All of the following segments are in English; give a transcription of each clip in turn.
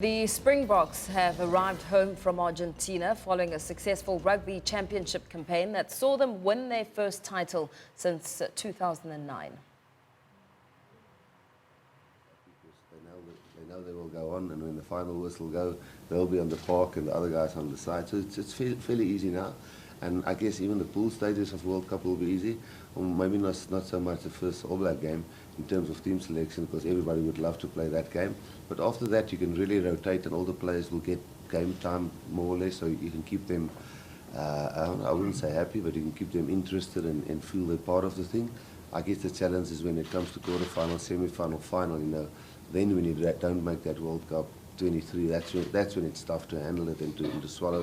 The Springboks have arrived home from Argentina following a successful Rugby Championship campaign that saw them win their first title since 2009. They know they will go on, and when the final whistle go, they'll be on the park and the other guys on the side. So it's fairly easy now. And I guess even the pool stages of World Cup will be easy. Or maybe not so much the first All Black game in terms of team selection, because everybody would love to play that game. But after that, you can really rotate, and all the players will get game time more or less, so you can keep them, I wouldn't say happy, but you can keep them interested and feel they're part of the thing. I guess the challenge is when it comes to quarter-final, semi-final, final, then when you don't make that World Cup 23, that's when it's tough to handle it and to swallow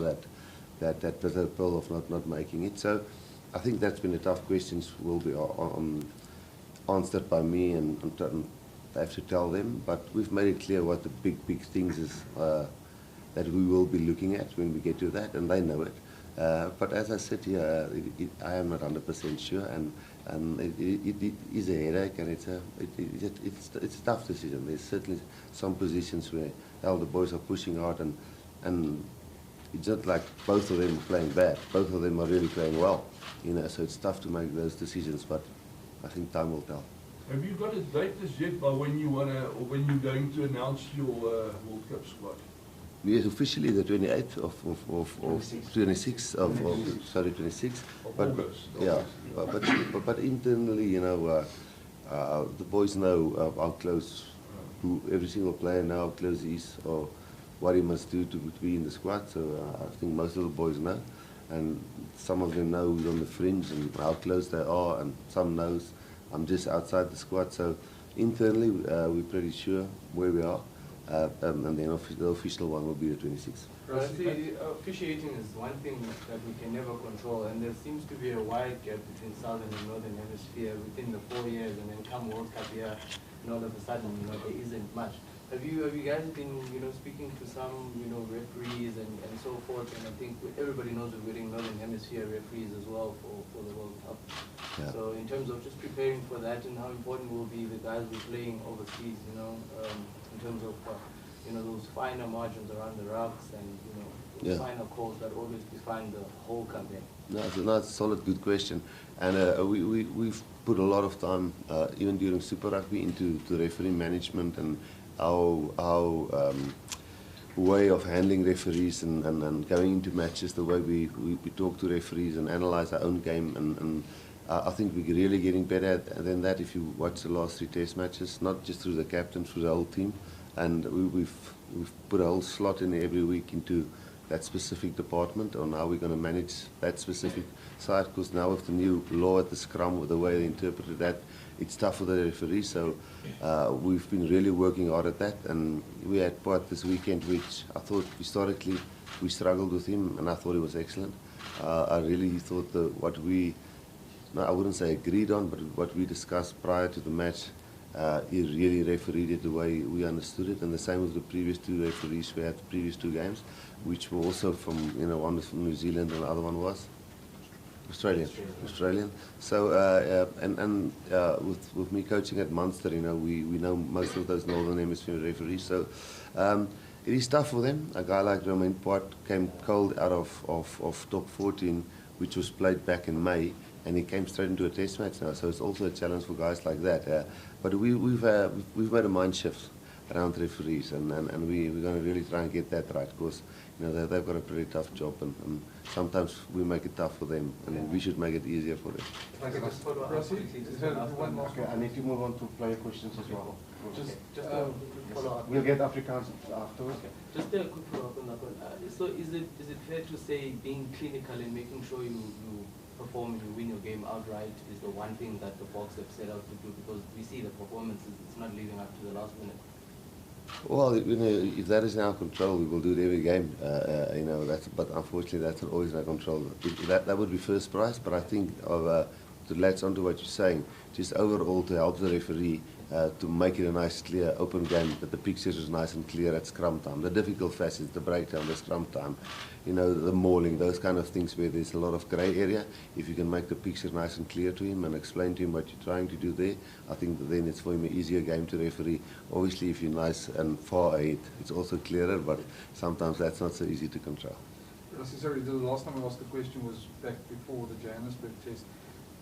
that bitter pill of not making it. So I think that's been the tough questions will be answered by me, and I have to tell them. But we've made it clear what the big things is that we will be looking at when we get to that, and they know it. But as I said here, I am not 100% sure, and it is a headache, and it's a tough decision. There's certainly some positions where the boys are pushing hard, and it's not like both of them are playing bad. Both of them are really playing well, so it's tough to make those decisions, but I think time will tell. Have you got a date as yet by when you or when you're going to announce your World Cup squad? Yes, officially the 28th of 26th of 26th. But August. yeah, but internally, the boys know how close every single player know how close he is, or what he must do to be in the squad. So I think most of the boys know, and some of them know who's on the fringe and how close they are, and some knows I'm just outside the squad. So internally, we're pretty sure where we are, and then the official one will be the 26th. Officiating is one thing that we can never control, and there seems to be a wide gap between Southern and Northern Hemisphere within the 4 years, and then come World Cup here, and all of a sudden, there isn't much. Have you guys been, speaking to some, referees and so forth? And I think everybody knows we're getting Northern Hemisphere referees as well for the World Cup. Yeah. So in terms of just preparing for that, and how important will be the guys who are playing overseas, in terms of, those finer margins around the rucks, and, those finer calls that always define the whole campaign? No, it's a solid, good question. And we've put a lot of time, even during Super Rugby, into the referee management and our way of handling referees and going into matches, the way we talk to referees and analyze our own game. And I think we're really getting better than that if you watch the last 3 test matches, not just through the captain, through the whole team. And we've put a whole slot in every week into that specific department on how we're going to manage that specific side, because now with the new law at the scrum, with the way they interpreted that, it's tough for the referee. So we've been really working hard at that, and we had part this weekend which I thought historically we struggled with him, and I thought he was excellent. I really thought what we, I wouldn't say agreed on, but what we discussed prior to the match, he really refereed it the way we understood it, and the same with the previous 2 referees we had the previous 2 games, which were also from, one was from New Zealand and the other one was Australian. So with me coaching at Munster, we know most of those Northern Hemisphere referees. So it is tough for them. A guy like Romain Poit came cold out of top 14, which was played back in May, and he came straight into a test match now. So it's also a challenge for guys like that. But we've made a mind shift around referees, and we're going to really try and get that right, because they've got a pretty tough job, and sometimes we make it tough for them, and we should make it easier for them. Okay, I need to move on to player questions as well. Just follow up. We'll get Afrikaans afterwards. Okay. Just a quick follow-up on that one. So is it fair to say being clinical and making sure you perform and you win your game outright is the one thing that the Boks have set out to do? Because we see the performances, it's not leading up to the last minute. Well, if that is in our control, we will do it every game. But unfortunately, that's not always in our control. That would be first prize. But I think to latch onto what you're saying, just overall to help the referee to make it a nice, clear, open game, that the pictures is nice and clear at scrum time. The difficult facets, the breakdown, the scrum time, you know, the mauling, those kind of things where there's a lot of grey area. If you can make the picture nice and clear to him and explain to him what you're trying to do there, I think that then it's for him an easier game to referee. Obviously, if you're nice and far ahead, it's also clearer, but sometimes that's not so easy to control. Sorry, the last time I asked the question was back before the Johannesburg test.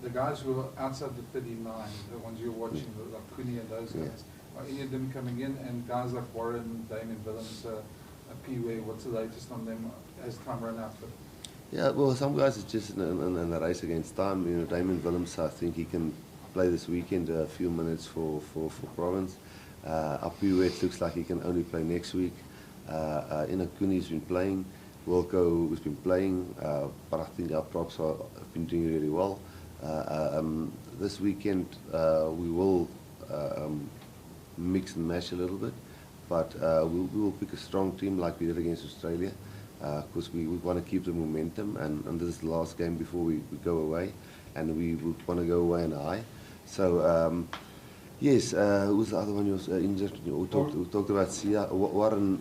The guys who are outside the 39, the ones you're watching, like Cooney and those guys, are any of them coming in? And guys like Warren, Damien Willems, P-Way, what's the latest on them as time run out for them? Yeah, well, some guys are just in the race against time. You know, Damien Willems, I think he can play this weekend a few minutes for Province. Apiwe, it looks like he can only play next week. Cooney's been playing. Wilco has been playing, but I think our props have been doing really well. This weekend we will mix and match a little bit, but we will pick a strong team like we did against Australia, because we want to keep the momentum, and this is the last game before we go away, and we want to go away and high. So yes, who's the other one who was injured? We talked about Sia. Warren,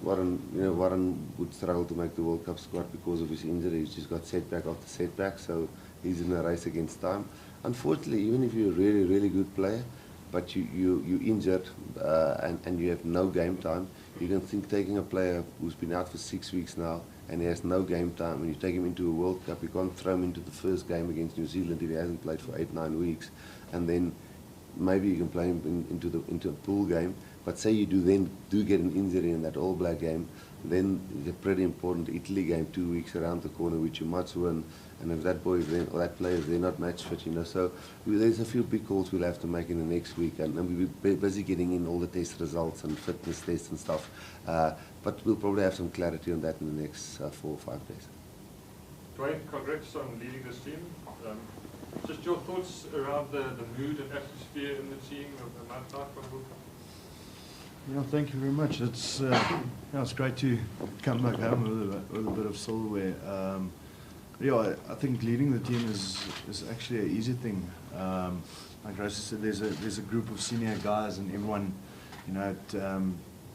you know, Warren would struggle to make the World Cup squad because of his injury. He's just got setback after setback, so he's in a race against time. Unfortunately, even if you're a really, really good player, but you're injured and you have no game time, you can think taking a player who's been out for 6 weeks now and he has no game time, and you take him into a World Cup, you can't throw him into the first game against New Zealand if he hasn't played for 8-9 weeks, and then maybe you can play him into a pool game. But say you do get an injury in that All Black game, then the pretty important Italy game 2 weeks around the corner, which you must win. And if that boy is then, or that player is there not match fit, you know, so there's a few big calls we'll have to make in the next week, and we'll be busy getting in all the test results and fitness tests and stuff. But we'll probably have some clarity on that in the next 4 or 5 days. Dwayne, congrats on leading this team. Just your thoughts around the mood and atmosphere in the team of the Mount from World Cup? Yeah, thank you very much. It's great to come back home with a bit of silverware. I think leading the team is actually an easy thing. Like Rosie said, there's a group of senior guys, and everyone, you know,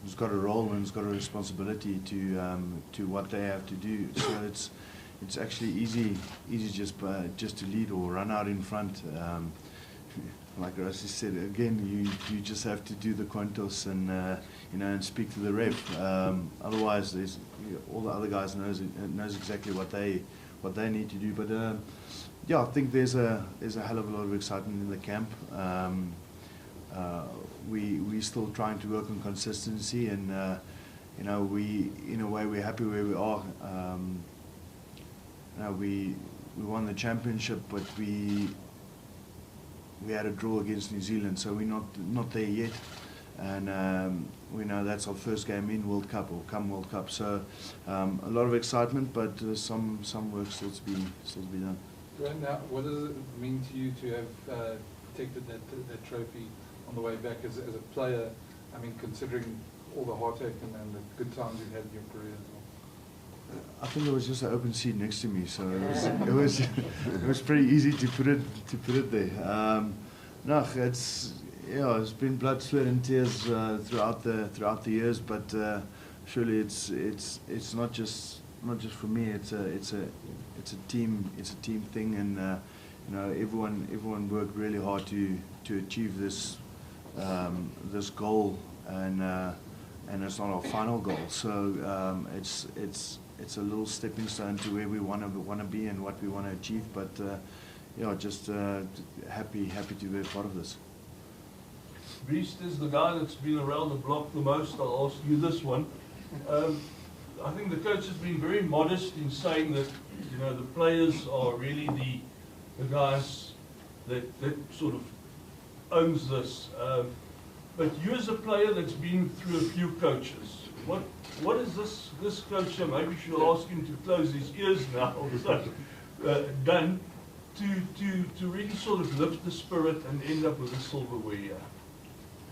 who's got a role and has got a responsibility to what they have to do. So it's actually easy just to lead or run out in front. Like Rosie said, again, you just have to do the quantos and you know, and speak to the ref. Otherwise, all the other guys knows exactly what they need to do. But yeah, I think there's a hell of a lot of excitement in the camp. We're still trying to work on consistency, and you know, in a way we're happy where we are. We won the championship, but we had a draw against New Zealand, so we're not there yet. And we know that's our first game in World Cup, or come World Cup. So a lot of excitement, but some work still to be done. Right now, what does it mean to you to have protected that trophy on the way back as a player? I mean, considering all the heartache and the good times you've had in your career as well. I think it was just an open seat next to me, so it was pretty easy to put it there. No, it's been blood, sweat, and tears throughout the years, but surely it's not just for me. It's a team thing, and you know, everyone worked really hard to achieve this goal, and it's not our final goal. So it's a little stepping stone to where we want to be and what we want to achieve. But yeah, just happy to be a part of this. Beast is the guy that's been around the block the most. I'll ask you this one. I think the coach has been very modest in saying that, you know, the players are really the guys that sort of owns this. But you as a player that's been through a few coaches, what is this coach, maybe we should ask him to close his ears now, done to really sort of lift the spirit and end up with a silverware here?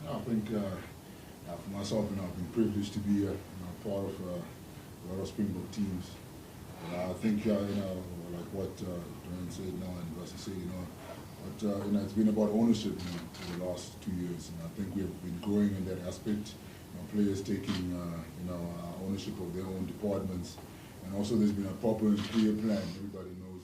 I think for myself, you know, I've been privileged to be part of a lot of Springbok teams. I think, you know, like what Dwayne said now and Rusty said, you know, But it's been about ownership for the last 2 years, and I think we've been growing in that aspect. Players taking ownership of their own departments, and also there's been a proper and clear plan. Everybody knows,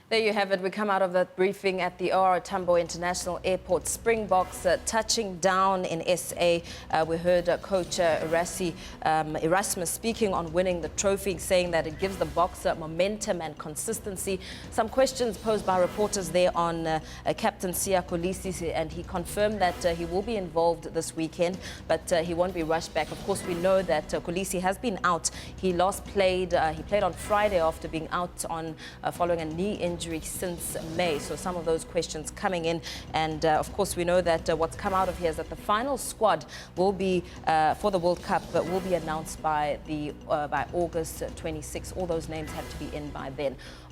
There you have it. We come out of that briefing at the OR Tambo International Airport. Springboks touching down in SA. We heard Coach Erasmus speaking on winning the trophy, saying that it gives the Boks momentum and consistency. Some questions posed by reporters there on Captain Siya Kolisi, and he confirmed that he will be involved this weekend, but he won't be rushed back. Of course, we know that Kolisi has been out. He last played, he played on Friday after being out on following a knee injury since May. So some of those questions coming in, and of course we know that what's come out of here is that the final squad will be for the World Cup will be announced by August 26. All those names have to be in by then.